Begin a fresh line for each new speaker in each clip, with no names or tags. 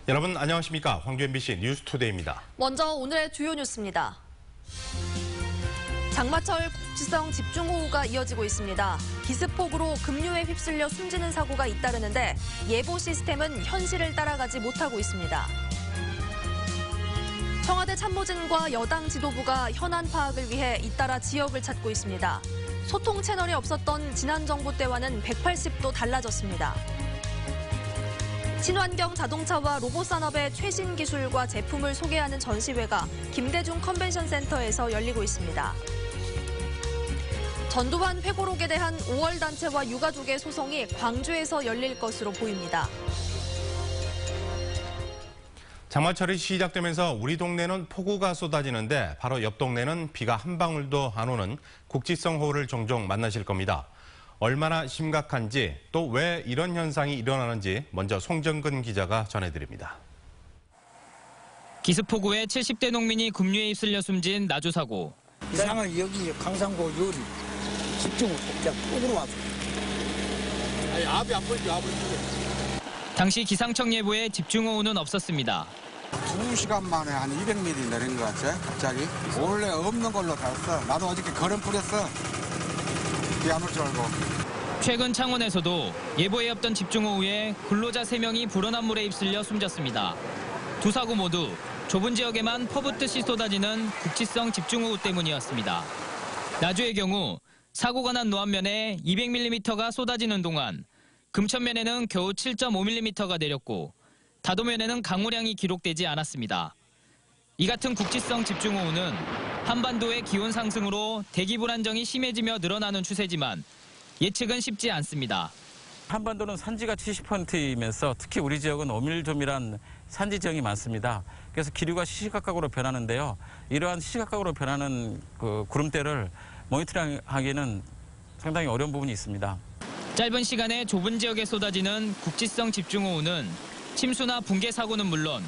여러분 안녕하십니까? 광주 MBC 뉴스투데이입니다.
먼저 오늘의 주요 뉴스입니다. 장마철 국지성 집중호우가 이어지고 있습니다. 기습폭우로 급류에 휩쓸려 숨지는 사고가 잇따르는데 예보 시스템은 현실을 따라가지 못하고 있습니다. 청와대 참모진과 여당 지도부가 현안 파악을 위해 잇따라 지역을 찾고 있습니다. 소통 채널이 없었던 지난 정부 때와는 180도 달라졌습니다. 친환경 자동차와 로봇 산업의 최신 기술과 제품을 소개하는 전시회가 김대중 컨벤션 센터에서 열리고 있습니다. 전두환 회고록에 대한 5월 단체와 유가족의 소송이 광주에서 열릴 것으로 보입니다.
장마철이 시작되면서 우리 동네는 폭우가 쏟아지는데 바로 옆 동네는 비가 한 방울도 안 오는 국지성 호우를 종종 만나실 겁니다. 얼마나 심각한지 또 왜 이런 현상이 일어나는지 먼저 송정근 기자가 전해드립니다.
기습폭우에 70대 농민이 급류에 휩쓸려 숨진 나주 사고.
이상은 여기 강산고 요리 집중을 그냥 폭우로 와서.
아니 압이 안 보이죠, 압을 보게.
당시 기상청 예보에 집중호우는 없었습니다.
2시간 만에 한 200mm 내린 것 같지, 갑자기. 원래 없는 걸로 다 했어. 나도 어저께 걸음 뿌렸어. 비 안 올 줄 알고.
최근 창원에서도 예보에 없던 집중호우에 근로자 3명이 불어난 물에 휩쓸려 숨졌습니다. 두 사고 모두 좁은 지역에만 퍼붓듯이 쏟아지는 국지성 집중호우 때문이었습니다. 나주의 경우 사고가 난 노안면에 200mm가 쏟아지는 동안 금천면에는 겨우 7.5mm가 내렸고 다도면에는 강우량이 기록되지 않았습니다. 이 같은 국지성 집중호우는 한반도의 기온 상승으로 대기 불안정이 심해지며 늘어나는 추세지만 예측은 쉽지 않습니다.
한반도는 산지가 70%이면서 특히 우리 지역은 오밀조밀한 산지 지형이 많습니다. 그래서 기류가 시시각각으로 변하는데요. 이러한 시시각각으로 변하는 구름대를 모니터링하기는 상당히 어려운 부분이 있습니다.
짧은 시간에 좁은 지역에 쏟아지는 국지성 집중호우는 침수나 붕괴 사고는 물론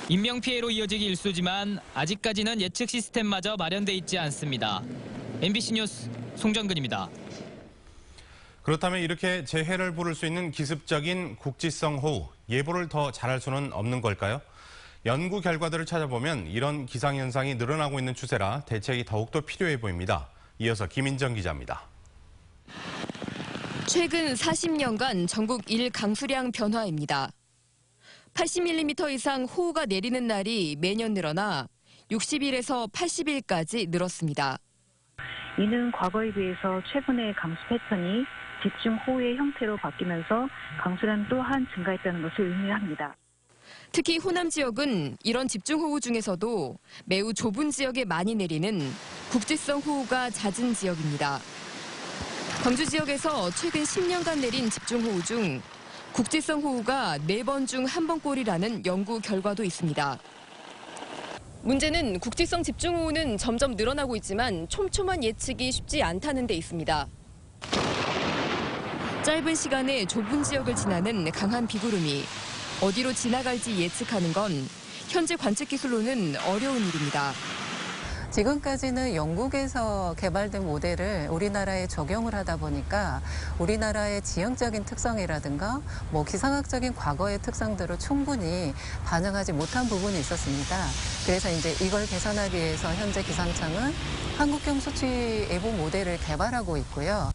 인명피해로 이어지기 일쑤지만 아직까지는 예측 시스템마저 마련돼 있지 않습니다. MBC 뉴스 송정근입니다.
그렇다면 이렇게 재해를 부를 수 있는 기습적인 국지성 호우, 예보를 더 잘할 수는 없는 걸까요? 연구 결과들을 찾아보면 이런 기상현상이 늘어나고 있는 추세라 대책이 더욱더 필요해 보입니다. 이어서 김인정 기자입니다.
최근 40년간 전국 일강수량 변화입니다. 80mm 이상 호우가 내리는 날이 매년 늘어나 60일에서 80일까지 늘었습니다.
이는 과거에 비해서 최근의 강수 패턴이 집중호우의 형태로 바뀌면서 강수량 또한 증가했다는 것을 의미합니다.
특히 호남 지역은 이런 집중호우 중에서도 매우 좁은 지역에 많이 내리는 국지성 호우가 잦은 지역입니다. 광주 지역에서 최근 10년간 내린 집중호우 중 국지성 호우가 4번 중 1번꼴이라는 연구 결과도 있습니다. 문제는 국지성 집중호우는 점점 늘어나고 있지만 촘촘한 예측이 쉽지 않다는 데 있습니다. 짧은 시간에 좁은 지역을 지나는 강한 비구름이 어디로 지나갈지 예측하는 건 현재 관측 기술로는 어려운 일입니다.
지금까지는 영국에서 개발된 모델을 우리나라에 적용을 하다 보니까 우리나라의 지형적인 특성이라든가 기상학적인 과거의 특성들을 충분히 반영하지 못한 부분이 있었습니다. 그래서 이제 이걸 개선하기 위해서 현재 기상청은 한국형 수치 예보 모델을 개발하고 있고요.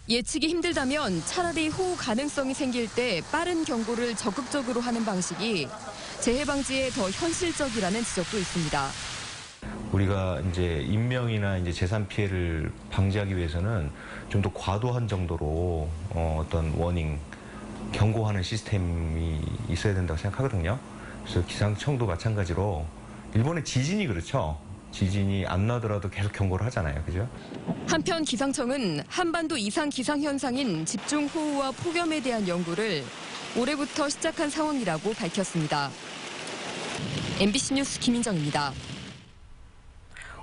예측이 힘들다면 차라리 호우 가능성이 생길 때 빠른 경고를 적극적으로 하는 방식이 재해 방지에 더 현실적이라는 지적도 있습니다.
우리가 이제 인명이나 이제 재산 피해를 방지하기 위해서는 좀 더 과도한 정도로 어떤 워닝, 경고하는 시스템이 있어야 된다고 생각하거든요. 그래서 기상청도 마찬가지로 일본의 지진이 그렇죠. 지진이 안 나더라도 계속 경고를 하잖아요. 그죠?
한편 기상청은 한반도 이상 기상 현상인 집중호우와 폭염에 대한 연구를 올해부터 시작한 상황이라고 밝혔습니다. MBC 뉴스 김인정입니다.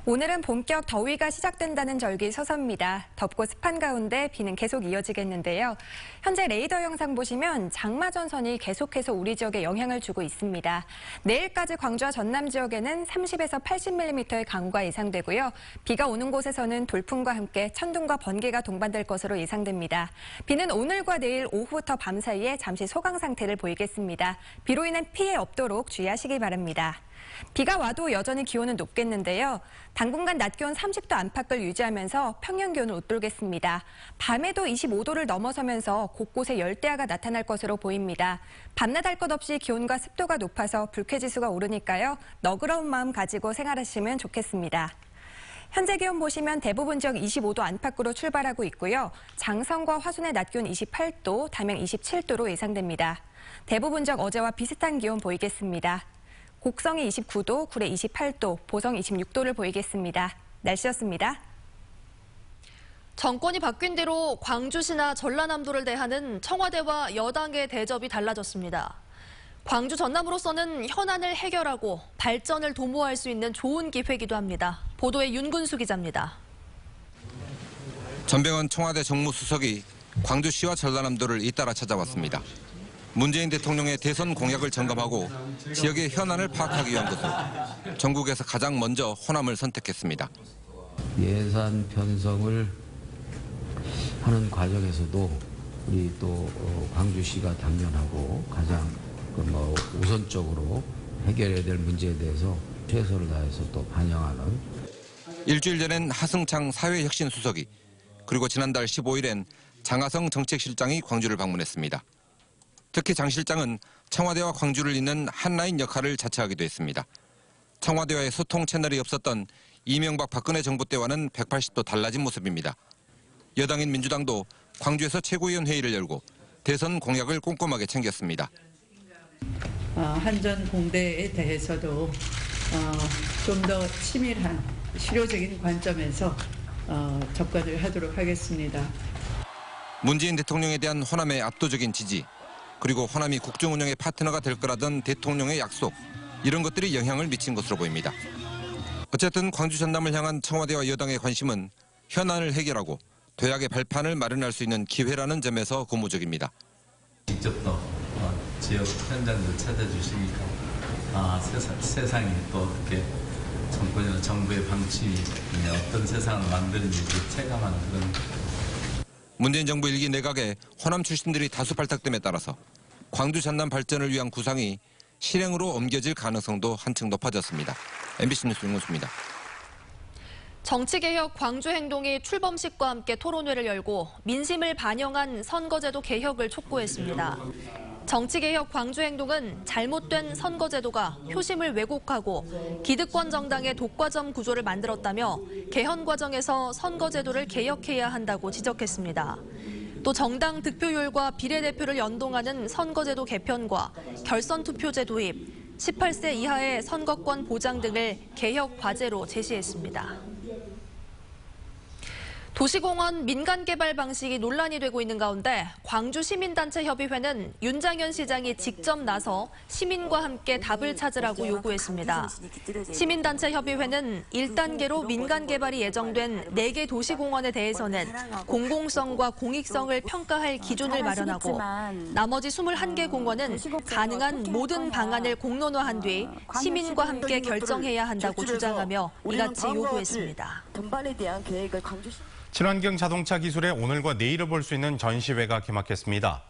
오늘은 본격 더위가 시작된다는 절기 서서입니다. 덥고 습한 가운데 비는 계속 이어지겠는데요. 현재 레이더 영상 보시면 장마 전선이 계속해서 우리 지역에 영향을 주고 있습니다. 내일까지 광주와 전남 지역에는 30에서 80mm의 강우가 예상되고요. 비가 오는 곳에서는 돌풍과 함께 천둥과 번개가 동반될 것으로 예상됩니다. 비는 오늘과 내일 오후부터 밤 사이에 잠시 소강 상태를 보이겠습니다. 비로 인한 피해 없도록 주의하시기 바랍니다. 비가 와도 여전히 기온은 높겠는데요. 당분간 낮 기온 30도 안팎을 유지하면서 평년 기온을 웃돌겠습니다. 밤에도 25도를 넘어서면서 곳곳에 열대야가 나타날 것으로 보입니다. 밤낮 할 것 없이 기온과 습도가 높아서 불쾌지수가 오르니까요. 너그러운 마음 가지고 생활하시면 좋겠습니다. 현재 기온 보시면 대부분 지역 25도 안팎으로 출발하고 있고요. 장성과 화순의 낮 기온 28도, 담양 27도로 예상됩니다. 대부분 지역 어제와 비슷한 기온 보이겠습니다. 곡성이 29도, 구례 28도, 보성 26도를 보이겠습니다. 날씨였습니다.
정권이 바뀐 뒤로 광주시나 전라남도를 대하는 청와대와 여당의 대접이 달라졌습니다. 광주 전남으로서는 현안을 해결하고 발전을 도모할 수 있는 좋은 기회이기도 합니다. 보도에 윤근수 기자입니다.
전병헌 청와대 정무수석이 광주시와 전라남도를 잇따라 찾아왔습니다. 문재인 대통령의 대선 공약을 점검하고 지역의 현안을 파악하기 위한 것으로 전국에서 가장 먼저 호남을 선택했습니다.
예산 편성을 하는 과정에서도 우리 또 광주시가 당면하고 가장 우선적으로 해결해야 될 문제에 대해서 최선을 다해서 또 반영하는.
일주일 전엔 하승창 사회혁신수석이 그리고 지난달 15일엔 장하성 정책실장이 광주를 방문했습니다. 특히 장 실장은 청와대와 광주를 잇는 한라인 역할을 자처하기도 했습니다. 청와대와의 소통 채널이 없었던 이명박 박근혜 정부 때와는 180도 달라진 모습입니다. 여당인 민주당도 광주에서 최고위원 회의를 열고 대선 공약을 꼼꼼하게 챙겼습니다.
한전 공대에 대해서도 좀 더 치밀한 실효적인 관점에서 접근을 하도록 하겠습니다.
문재인 대통령에 대한 호남의 압도적인 지지, 그리고 호남이 국정 운영의 파트너가 될 거라던 대통령의 약속, 이런 것들이 영향을 미친 것으로 보입니다. 어쨌든 광주 전남을 향한 청와대와 여당의 관심은 현안을 해결하고 도약의 발판을 마련할 수 있는 기회라는 점에서 고무적입니다.
직접 또 지역 현장도 찾아주시니까 세상이 또 어떻게 정부의 방침이 어떤 세상을 만드는지 체감하는 그런.
문재인 정부 1기 내각에 호남 출신들이 다수 발탁됨에 따라서 광주 전남 발전을 위한 구상이 실행으로 옮겨질 가능성도 한층 높아졌습니다. MBC 뉴스 윤근수입니다.
정치개혁 광주행동이 출범식과 함께 토론회를 열고 민심을 반영한 선거제도 개혁을 촉구했습니다. 정치개혁 광주행동은 잘못된 선거제도가 효심을 왜곡하고 기득권 정당의 독과점 구조를 만들었다며 개헌 과정에서 선거제도를 개혁해야 한다고 지적했습니다. 또 정당 득표율과 비례대표를 연동하는 선거제도 개편과 결선투표제 도입, 18세 이하의 선거권 보장 등을 개혁 과제로 제시했습니다. 도시공원 민간개발 방식이 논란이 되고 있는 가운데 광주시민단체협의회는 윤장현 시장이 직접 나서 시민과 함께 답을 찾으라고 요구했습니다. 시민단체협의회는 1단계로 민간개발이 예정된 4개 도시공원에 대해서는 공공성과 공익성을 평가할 기준을 마련하고 나머지 21개 공원은 가능한 모든 방안을 공론화한 뒤 시민과 함께 결정해야 한다고 주장하며 이같이 요구했습니다.
친환경 자동차 기술의 오늘과 내일을 볼 수 있는 전시회가 개막했습니다.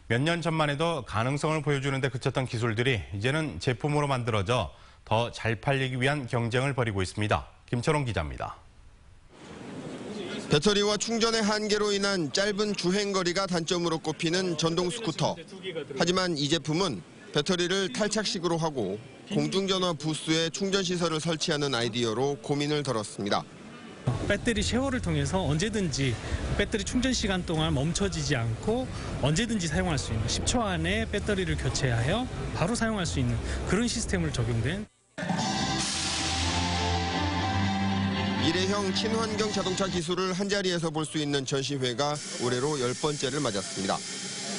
몇 년 전만 해도 가능성을 보여주는 데 그쳤던 기술들이 이제는 제품으로 만들어져 더 잘 팔리기 위한 경쟁을 벌이고 있습니다. 김철원 기자입니다.
배터리와 충전의 한계로 인한 짧은 주행거리가 단점으로 꼽히는 전동 스쿠터. 하지만 이 제품은 배터리를 탈착식으로 하고 공중전화 부스에 충전시설을 설치하는 아이디어로 고민을 덜었습니다.
배터리 쉐어를 통해서 언제든지 배터리 충전 시간 동안 멈춰지지 않고 언제든지 사용할 수 있는 10초 안에 배터리를 교체하여 바로 사용할 수 있는 그런 시스템을 적용된.
미래형 친환경 자동차 기술을 한자리에서 볼 수 있는 전시회가 올해로 10번째를 맞았습니다.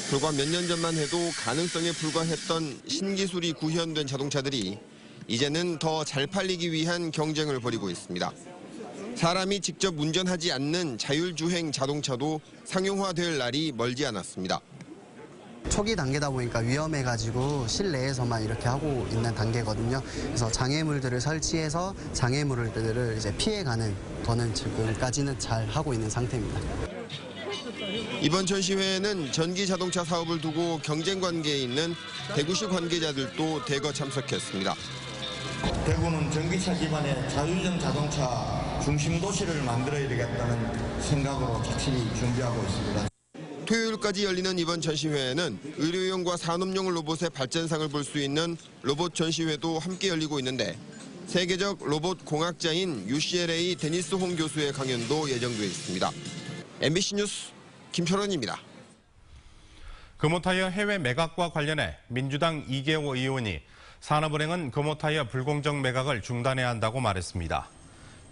불과 몇 년 전만 해도 가능성에 불과했던 신기술이 구현된 자동차들이 이제는 더 잘 팔리기 위한 경쟁을 벌이고 있습니다. 사람이 직접 운전하지 않는 자율주행 자동차도 상용화될 날이 멀지 않았습니다.
초기 단계다 보니까 위험해가지고 실내에서만 이렇게 하고 있는 단계거든요. 그래서 장애물들을 설치해서 장애물들을 이제 피해가는 거는 지금까지는 잘 하고 있는 상태입니다.
이번 전시회에는 전기 자동차 사업을 두고 경쟁 관계에 있는 대구시 관계자들도 대거 참석했습니다.
대구는 전기차 기반의 자율주행 자동차 중심 도시를 만들어야 되겠다는 생각으로 확실히 준비하고 있습니다.
토요일까지 열리는 이번 전시회에는 의료용과 산업용 로봇의 발전상을 볼 수 있는 로봇 전시회도 함께 열리고 있는데 세계적 로봇 공학자인 UCLA 데니스 홍 교수의 강연도 예정돼 있습니다. MBC 뉴스 김철원입니다.
금호타이어 해외 매각과 관련해 민주당 이계호 의원이 산업은행은 금호타이어 불공정 매각을 중단해야 한다고 말했습니다.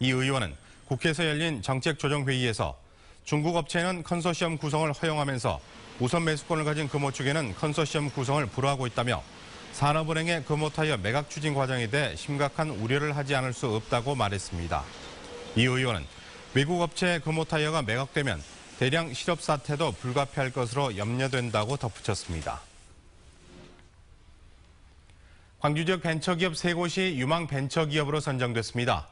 이 의원은 국회에서 열린 정책조정회의에서 중국 업체는 컨소시엄 구성을 허용하면서 우선 매수권을 가진 금호 측에는 컨소시엄 구성을 불허하고 있다며 산업은행의 금호타이어 매각 추진 과정에 대해 심각한 우려를 하지 않을 수 없다고 말했습니다. 이 의원은 외국 업체의 금호타이어가 매각되면 대량 실업 사태도 불가피할 것으로 염려된다고 덧붙였습니다. 광주 지역 벤처기업 3곳이 유망 벤처기업으로 선정됐습니다.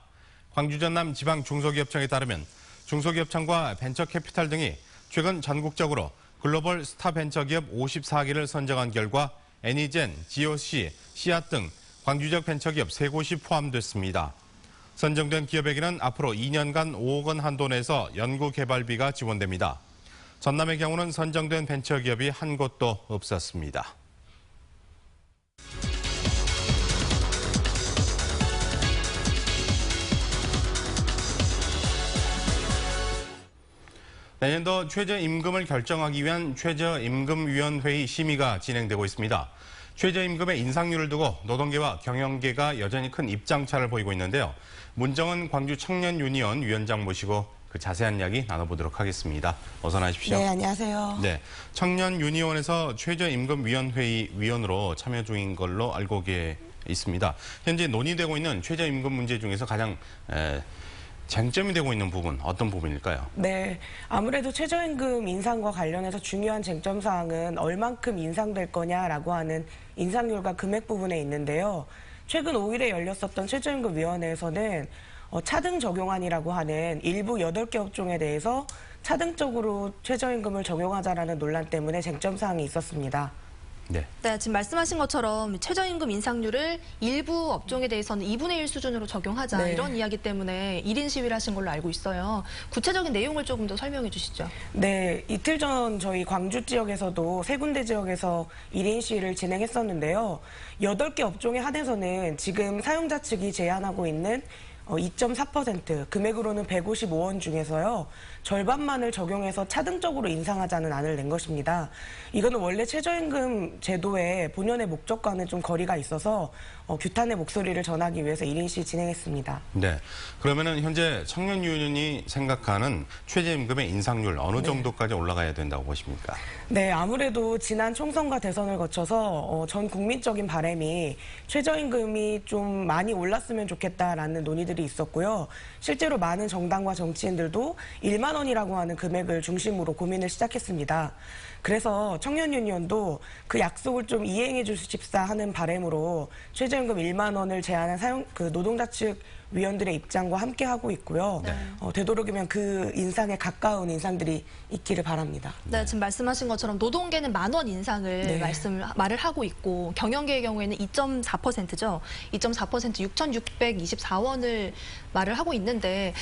광주 전남 지방중소기업청에 따르면 중소기업청과 벤처캐피탈 등이 최근 전국적으로 글로벌 스타 벤처기업 54개를 선정한 결과 애니젠, GOC, 씨앗 등 광주 지역 벤처기업 3곳이 포함됐습니다. 선정된 기업에게는 앞으로 2년간 5억 원 한도 내에서 연구개발비가 지원됩니다. 전남의 경우는 선정된 벤처기업이 한 곳도 없었습니다. 내년도 최저임금을 결정하기 위한 최저임금위원회의 심의가 진행되고 있습니다. 최저임금의 인상률을 두고 노동계와 경영계가 여전히 큰 입장차를 보이고 있는데요. 문정은 광주 청년유니온 위원장 모시고 그 자세한 이야기 나눠보도록 하겠습니다. 어서 나십시오.
네, 안녕하세요.
네, 청년유니온에서 최저임금위원회의 위원으로 참여 중인 걸로 알고 있습니다. 현재 논의되고 있는 최저임금 문제 중에서 가장 쟁점이 되고 있는 부분, 어떤 부분일까요?
네, 아무래도 최저임금 인상과 관련해서 중요한 쟁점 사항은 얼만큼 인상될 거냐라고 하는 인상률과 금액 부분에 있는데요. 최근 5일에 열렸었던 최저임금위원회에서는 차등 적용안이라고 하는 일부 8개 업종에 대해서 차등적으로 최저임금을 적용하자라는 논란 때문에 쟁점 사항이 있었습니다.
네.
네, 지금 말씀하신 것처럼 최저임금 인상률을 일부 업종에 대해서는 2분의 1 수준으로 적용하자
네.
이런 이야기 때문에 1인 시위를 하신 걸로 알고 있어요. 구체적인 내용을 조금 더 설명해 주시죠.
네, 이틀 전 저희 광주 지역에서도 3군데 지역에서 1인 시위를 진행했었는데요. 8개 업종에 한해서는 지금 사용자 측이 제안하고 있는 2.4% 금액으로는 155원 중에서요. 절반만을 적용해서 차등적으로 인상하자는 안을 낸 것입니다. 이거는 원래 최저임금 제도의 본연의 목적과는 좀 거리가 있어서 규탄의 목소리를 전하기 위해서 1인 시위 진행했습니다.
네, 그러면은 현재 청년유니온이 생각하는 최저임금의 인상률 어느 정도까지 올라가야 된다고 보십니까?
네, 아무래도 지난 총선과 대선을 거쳐서 전 국민적인 바람이 최저임금이 좀 많이 올랐으면 좋겠다라는 논의들이 있었고요. 실제로 많은 정당과 정치인들도 1만 원이라고 하는 금액을 중심으로 고민을 시작했습니다. 그래서 청년유니온도 그 약속을 좀 이행해 주십사 하는 바람으로 최저임금 1만 원을 제안한 노동자 측 위원들의 입장과 함께 하고 있고요.
네.
되도록이면 그 인상에 가까운 인상들이 있기를 바랍니다.
네, 지금 말씀하신 것처럼 노동계는 10,000원 인상을 말을 하고 있고 경영계의 경우에는 2.4%죠. 2.4% 6,624원을 말을 하고 있는데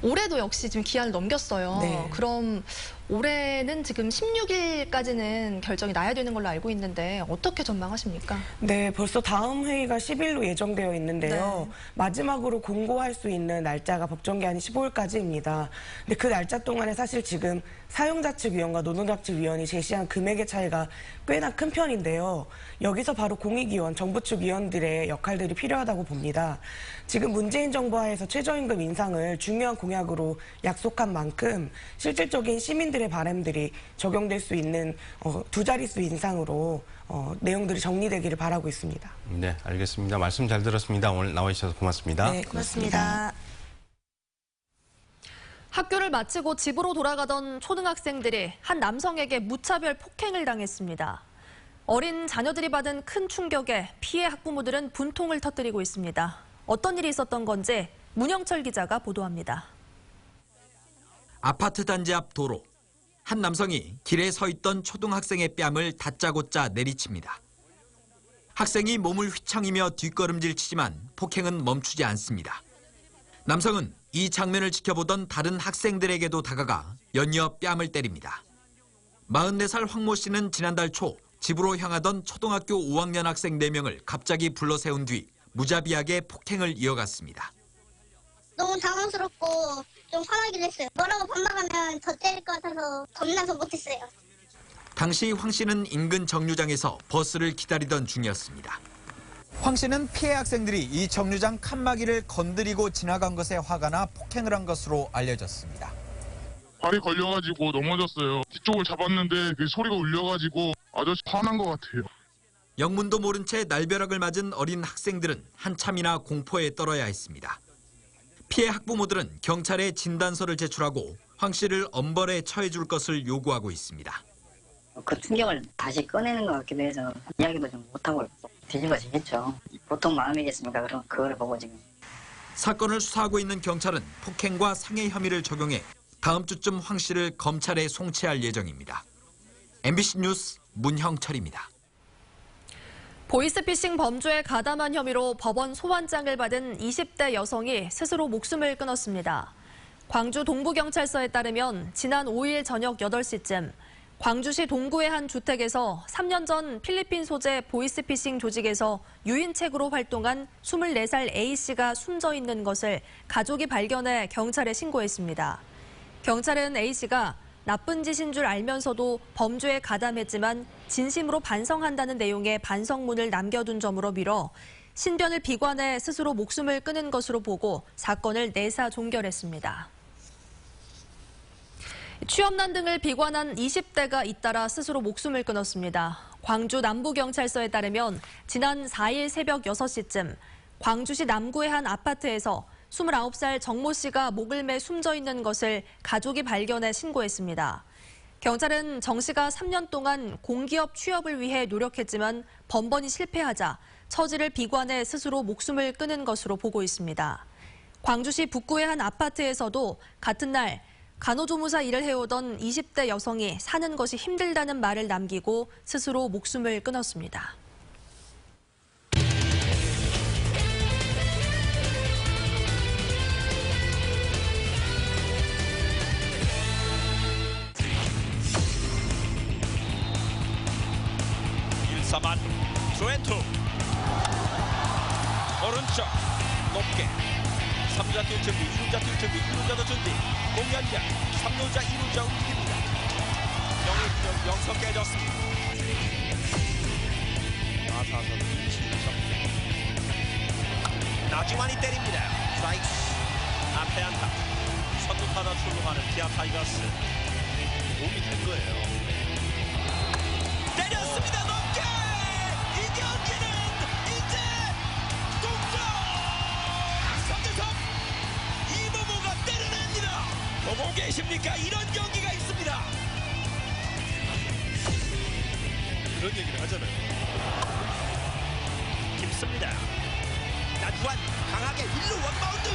올해도 역시 지금 기한을 넘겼어요.
네.
그럼 올해는 지금 16일까지는 결정이 나야 되는 걸로 알고 있는데 어떻게 전망하십니까?
네, 벌써 다음 회의가 10일로 예정되어 있는데요. 마지막으로 공고할 수 있는 날짜가 법정 기한이 15일까지입니다. 근데 그 날짜 동안에 사실 지금 사용자 측 위원과 노동자 측 위원이 제시한 금액의 차이가 꽤나 큰 편인데요. 여기서 바로 공익위원, 정부 측 위원들의 역할들이 필요하다고 봅니다. 지금 문재인 정부 하에서 최저임금 인상을 중요한 공약으로 약속한 만큼 실질적인 시민들의 바람들이 적용될 수 있는 두 자릿수 인상으로 내용들이 정리되기를 바라고 있습니다.
네, 알겠습니다. 말씀 잘 들었습니다. 오늘 나와 주셔서 고맙습니다.
네, 고맙습니다.
학교를 마치고 집으로 돌아가던 초등학생들이 한 남성에게 무차별 폭행을 당했습니다. 어린 자녀들이 받은 큰 충격에 피해 학부모들은 분통을 터뜨리고 있습니다. 어떤 일이 있었던 건지 문영철 기자가 보도합니다.
아파트 단지 앞 도로. 한 남성이 길에 서 있던 초등학생의 뺨을 다짜고짜 내리칩니다. 학생이 몸을 휘청이며 뒷걸음질 치지만 폭행은 멈추지 않습니다. 남성은 이 장면을 지켜보던 다른 학생들에게도 다가가 연이어 뺨을 때립니다. 44살 황모 씨는 지난달 초 집으로 향하던 초등학교 5학년 학생 4명을 갑자기 불러 세운 뒤 무자비하게 폭행을 이어갔습니다.
너무 당황스럽고 좀 화나긴 했어요. 뭐라고 반박하면 더 때릴 것 같아서 겁나서 못했어요.
당시 황 씨는 인근 정류장에서 버스를 기다리던 중이었습니다.
황 씨는 피해 학생들이 이 정류장 칸막이를 건드리고 지나간 것에 화가 나 폭행을 한 것으로 알려졌습니다.
발이 걸려가지고 넘어졌어요. 뒤쪽을 잡았는데 그 소리가 울려가지고 아저씨 화난 것 같아요.
영문도 모른 채 날벼락을 맞은 어린 학생들은 한참이나 공포에 떨어야 했습니다. 피해 학부모들은 경찰에 진단서를 제출하고 황 씨를 엄벌에 처해줄 것을 요구하고 있습니다.
그 충격을 다시 꺼내는 것 같기도 해서 이야기도 좀 못하고 뒤집어지겠죠. 보통 마음이겠습니까? 그럼 그걸 보고 지금.
사건을 수사하고 있는 경찰은 폭행과 상해 혐의를 적용해 다음 주쯤 황 씨를 검찰에 송치할 예정입니다. MBC 뉴스 문형철입니다.
보이스피싱 범죄에 가담한 혐의로 법원 소환장을 받은 20대 여성이 스스로 목숨을 끊었습니다. 광주 동부경찰서에 따르면 지난 5일 저녁 8시쯤 광주시 동구의 한 주택에서 3년 전 필리핀 소재 보이스피싱 조직에서 유인책으로 활동한 24살 A씨가 숨져 있는 것을 가족이 발견해 경찰에 신고했습니다. 경찰은 A씨가 나쁜 짓인 줄 알면서도 범죄에 가담했지만 진심으로 반성한다는 내용의 반성문을 남겨둔 점으로 미뤄 신변을 비관해 스스로 목숨을 끊은 것으로 보고 사건을 내사 종결했습니다. 취업난 등을 비관한 20대가 잇따라 스스로 목숨을 끊었습니다. 광주 남부경찰서에 따르면 지난 4일 새벽 6시쯤 광주시 남구의 한 아파트에서 29살 정모 씨가 목을 매 숨져 있는 것을 가족이 발견해 신고했습니다. 경찰은 정 씨가 3년 동안 공기업 취업을 위해 노력했지만 번번이 실패하자 처지를 비관해 스스로 목숨을 끊은 것으로 보고 있습니다. 광주시 북구의 한 아파트에서도 같은 날 간호조무사 일을 해오던 20대 여성이 사는 것이 힘들다는 말을 남기고 스스로 목숨을 끊었습니다.
일사만 투앤투 오른쪽 높게 3루자 뛸 준비, 2루자 뛸 준비, 2루자도 준비 공연장 3루자, 2루자 움직입니다. 영석 깨졌습니다. 나타선 27점 나중환이 때립니다. 스트라이크 앞에 안타 선두 타자 출루하는 기아 타이거스 몸이 된 거예요. 때렸습니다. 높게 이 경기는 이제 동점 3대3 이모모가 때려냅니다. 보고 계십니까? 이런 경기가 있습니다. 그런 얘기를 하잖아요. 깊습니다. 나주환 강하게 1루 원바운드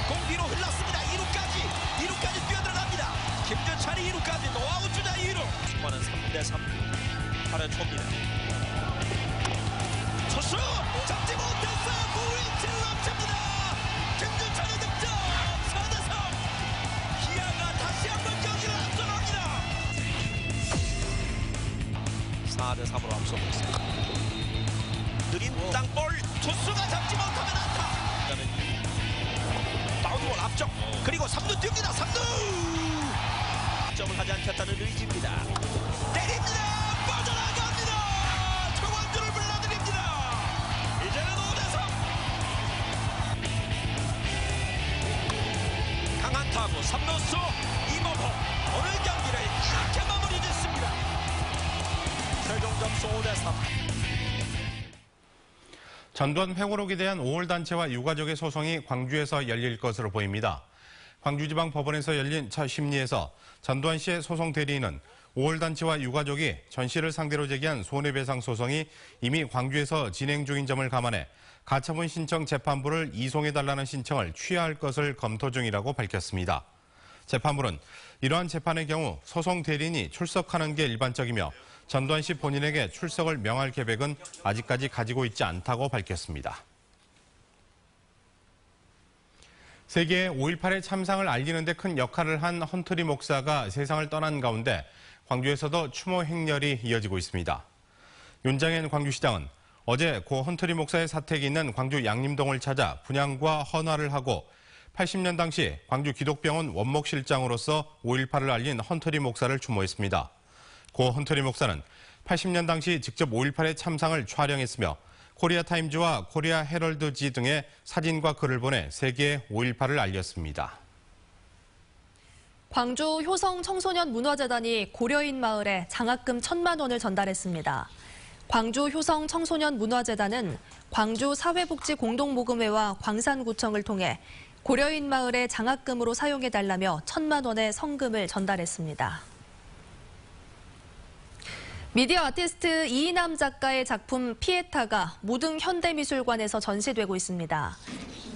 공 뒤로 흘렀습니다. 2루까지 뛰어들어갑니다. 김재찬이 2루까지 노아웃 주자 2루 중반은 3대3 8회 초입니다. 초수 잡지 못했어요. 무위치를 넘칩니다. 김재찬의 득점 4대3 기아가 다시 한번 경기를 앞서갑니다. 4대3으로 앞서고 있습니다. 느린 땅볼 투수가 잡지 못하면 안타. 바운드볼 앞쪽 그리고 3루 뜁니다. 3루 점을 하지 않겠다는 의지입니다. 때립니다. 빠져나갑니다. 최원주를 불러드립니다. 이제는 5대3 강한 타구 3루수 이모호 오늘 경기를 이렇게 마무리 짓습니다. 최종 점수 5대3.
전두환 회고록에 대한 5월 단체와 유가족의 소송이 광주에서 열릴 것으로 보입니다. 광주지방법원에서 열린 첫 심리에서 전두환 씨의 소송 대리인은 5월 단체와 유가족이 전 씨를 상대로 제기한 손해배상 소송이 이미 광주에서 진행 중인 점을 감안해 가처분 신청 재판부를 이송해달라는 신청을 취하할 것을 검토 중이라고 밝혔습니다. 재판부는 이러한 재판의 경우 소송 대리인이 출석하는 게 일반적이며 전두환 씨 본인에게 출석을 명할 계획은 아직까지 가지고 있지 않다고 밝혔습니다. 세계의 5.18의 참상을 알리는 데 큰 역할을 한 헌트리 목사가 세상을 떠난 가운데 광주에서도 추모 행렬이 이어지고 있습니다. 윤장현 광주시장은 어제 고 헌트리 목사의 사택이 있는 광주 양림동을 찾아 분향과 헌화를 하고 80년 당시 광주 기독병원 원목실장으로서 5.18을 알린 헌트리 목사를 추모했습니다. 고 헌트리 목사는 80년 당시 직접 5.18의 참상을 촬영했으며 코리아타임즈와 코리아 헤럴드지 등의 사진과 글을 보내 세계에 5.18을 알렸습니다.
광주 효성 청소년 문화재단이 고려인 마을에 장학금 1,000만 원을 전달했습니다. 광주 효성 청소년 문화재단은 광주 사회복지공동모금회와 광산구청을 통해 고려인 마을에 장학금으로 사용해달라며 1,000만 원의 성금을 전달했습니다. 미디어 아티스트 이인남 작가의 작품 피에타가 무등 현대미술관에서 전시되고 있습니다.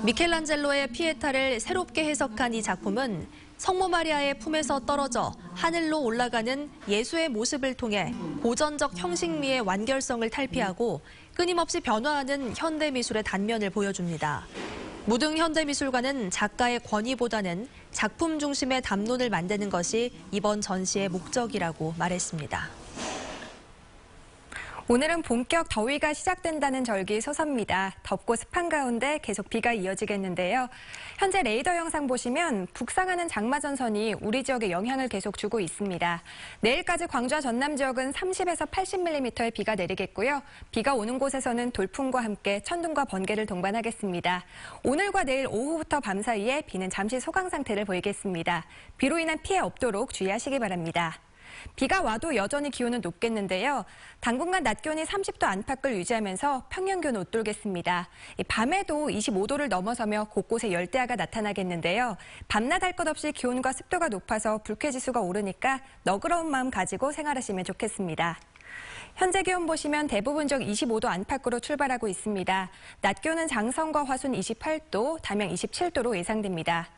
미켈란젤로의 피에타를 새롭게 해석한 이 작품은 성모 마리아의 품에서 떨어져 하늘로 올라가는 예수의 모습을 통해 고전적 형식미의 완결성을 탈피하고 끊임없이 변화하는 현대미술의 단면을 보여줍니다. 무등 현대미술관은 작가의 권위보다는 작품 중심의 담론을 만드는 것이 이번 전시의 목적이라고 말했습니다.
오늘은 본격 더위가 시작된다는 절기 서섭니다. 덥고 습한 가운데 계속 비가 이어지겠는데요. 현재 레이더 영상 보시면 북상하는 장마전선이 우리 지역에 영향을 계속 주고 있습니다. 내일까지 광주와 전남 지역은 30에서 80mm의 비가 내리겠고요. 비가 오는 곳에서는 돌풍과 함께 천둥과 번개를 동반하겠습니다. 오늘과 내일 오후부터 밤 사이에 비는 잠시 소강 상태를 보이겠습니다. 비로 인한 피해 없도록 주의하시기 바랍니다. 비가 와도 여전히 기온은 높겠는데요. 당분간 낮 기온이 30도 안팎을 유지하면서 평년 기온을 웃돌겠습니다. 밤에도 25도를 넘어서며 곳곳에 열대야가 나타나겠는데요. 밤낮 할 것 없이 기온과 습도가 높아서 불쾌지수가 오르니까 너그러운 마음 가지고 생활하시면 좋겠습니다. 현재 기온 보시면 대부분적 25도 안팎으로 출발하고 있습니다. 낮 기온은 장성과 화순 28도, 담양 27도로 예상됩니다.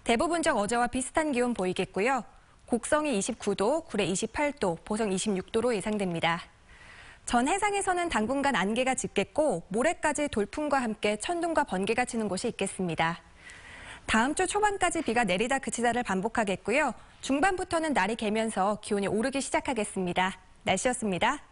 대부분적 어제와 비슷한 기온 보이겠고요. 곡성이 29도, 구례 28도, 보성 26도로 예상됩니다. 전 해상에서는 당분간 안개가 짙겠고 모레까지 돌풍과 함께 천둥과 번개가 치는 곳이 있겠습니다. 다음 주 초반까지 비가 내리다 그치다를 반복하겠고요. 중반부터는 날이 개면서 기온이 오르기 시작하겠습니다. 날씨였습니다.